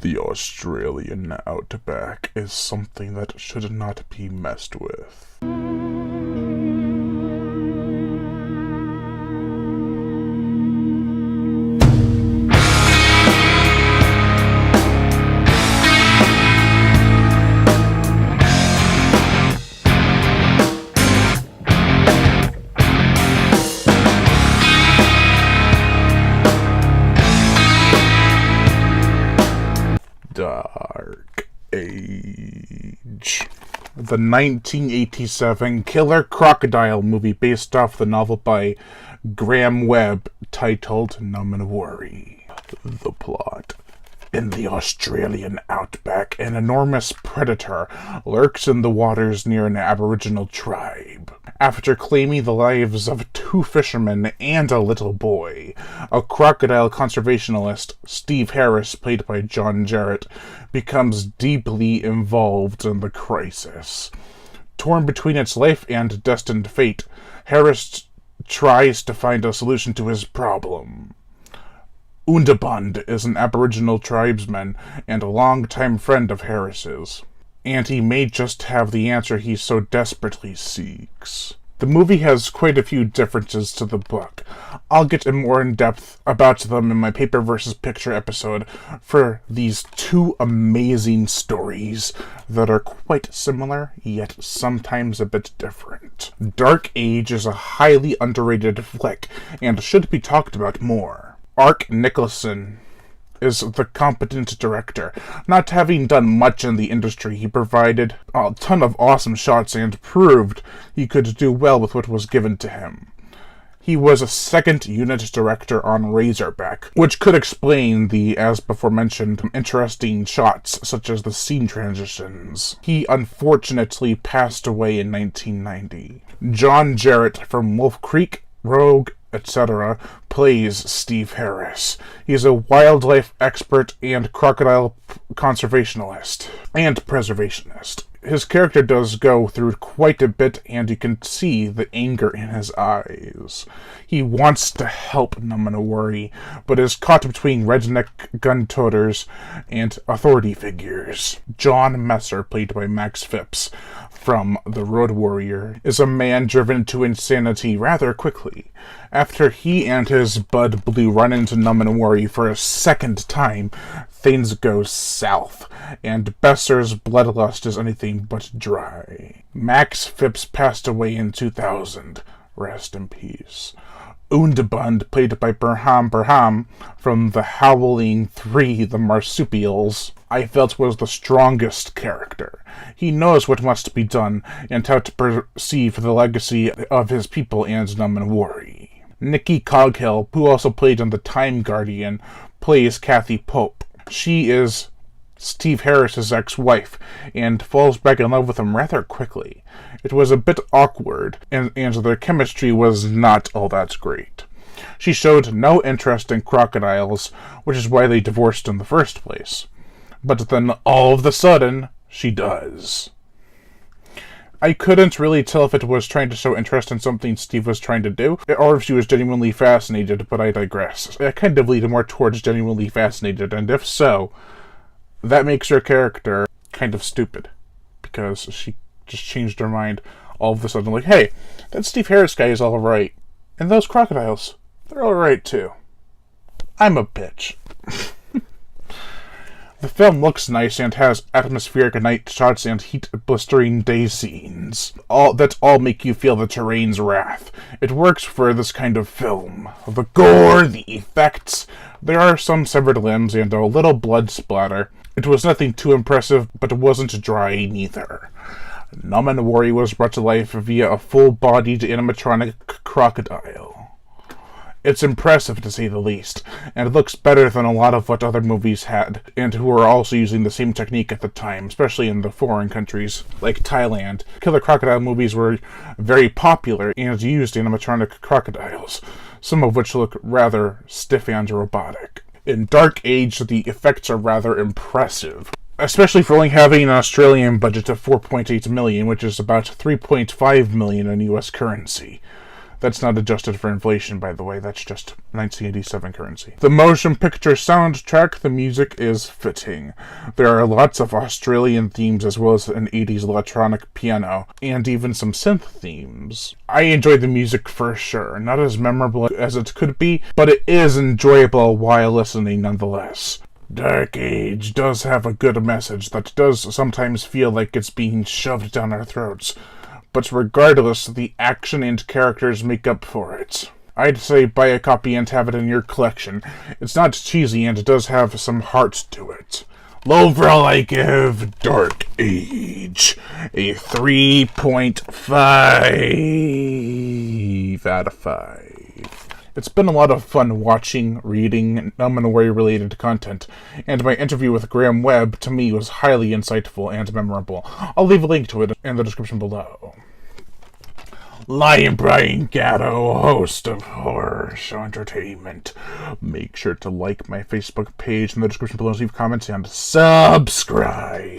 The Australian outback is something that should not be messed with. Dark Age. The 1987 killer crocodile movie based off the novel by Graham Webb titled Numenwari. The plot. In the Australian outback, an enormous predator lurks in the waters near an Aboriginal tribe. After claiming the lives of 2 fishermen and a little boy, a crocodile conservationist, Steve Harris, played by John Jarratt, becomes deeply involved in the crisis. Torn between its life and destined fate, Harris tries to find a solution to his problem. Undabund is an Aboriginal tribesman and a longtime friend of Harris's, and he may just have the answer he so desperately seeks. The movie has quite a few differences to the book. I'll get more in depth about them in my paper versus picture episode for these 2 amazing stories that are quite similar, yet sometimes a bit different. Dark Age is a highly underrated flick and should be talked about more. Ark Nicholson is the competent director. Not having done much in the industry, he provided a ton of awesome shots and proved he could do well with what was given to him. He was a second unit director on Razorback, which could explain the, as before mentioned, interesting shots such as the scene transitions. He unfortunately passed away in 1990. John Jarratt from Wolf Creek, Rogue, etc., plays Steve Harris. He's a wildlife expert and crocodile conservationist and preservationist. His character does go through quite a bit, and you can see the anger in his eyes. He wants to help Numenwari, but is caught between redneck gun-toters and authority figures. John Messer, played by Max Phipps from The Road Warrior, is a man driven to insanity rather quickly. After he and his bud Blue run into Numenwari for a second time, things go south, and Besser's bloodlust is anything but dry. Max Phipps passed away in 2000. Rest in peace. Undabund, played by Burham from The Howling 3, The Marsupials, I felt was the strongest character. He knows what must be done and how to perceive the legacy of his people and Numenwari. Nikki Coghill, who also played in The Time Guardian, plays Kathy Pope. She is Steve Harris's ex-wife, and falls back in love with him rather quickly. It was a bit awkward, and their chemistry was not all that great. She showed no interest in crocodiles, which is why they divorced in the first place. But then, all of a sudden, she does. I couldn't really tell if it was trying to show interest in something Steve was trying to do, or if she was genuinely fascinated, but I digress. I kind of lean more towards genuinely fascinated, and if so, that makes her character kind of stupid, because she just changed her mind all of a sudden, like, hey, that Steve Harris guy is alright, and those crocodiles, they're alright too. I'm a bitch. The film looks nice and has atmospheric night shots and heat-blistering day scenes. That all make you feel the terrain's wrath. It works for this kind of film. The gore, the effects, there are some severed limbs and a little blood splatter. It was nothing too impressive, but it wasn't dry neither. Numenwari was brought to life via a full-bodied animatronic crocodile. It's impressive to say the least, and it looks better than a lot of what other movies had, and who were also using the same technique at the time, especially in the foreign countries, like Thailand. Killer crocodile movies were very popular and used animatronic crocodiles, some of which look rather stiff and robotic. In Dark Age, the effects are rather impressive, especially for only having an Australian budget of $4.8 million, which is about $3.5 million in US currency. That's not adjusted for inflation, by the way. That's just 1987 currency. The motion picture soundtrack, the music is fitting. There are lots of Australian themes as well as an 80s electronic piano, and even some synth themes. I enjoyed the music for sure. Not as memorable as it could be, but it is enjoyable while listening nonetheless. Dark Age does have a good message that does sometimes feel like it's being shoved down our throats. But regardless, the action and characters make up for it. I'd say buy a copy and have it in your collection. It's not cheesy and it does have some heart to it. Overall, I give Dark Age a 3.5 out of 5. It's been a lot of fun watching, reading, Nome Nowari related content, and my interview with Graham Webb to me was highly insightful and memorable. I'll leave a link to it in the description below. Lion Brian Gatto, host of Horror Show Entertainment. Make sure to like my Facebook page in the description below, leave comments, and subscribe.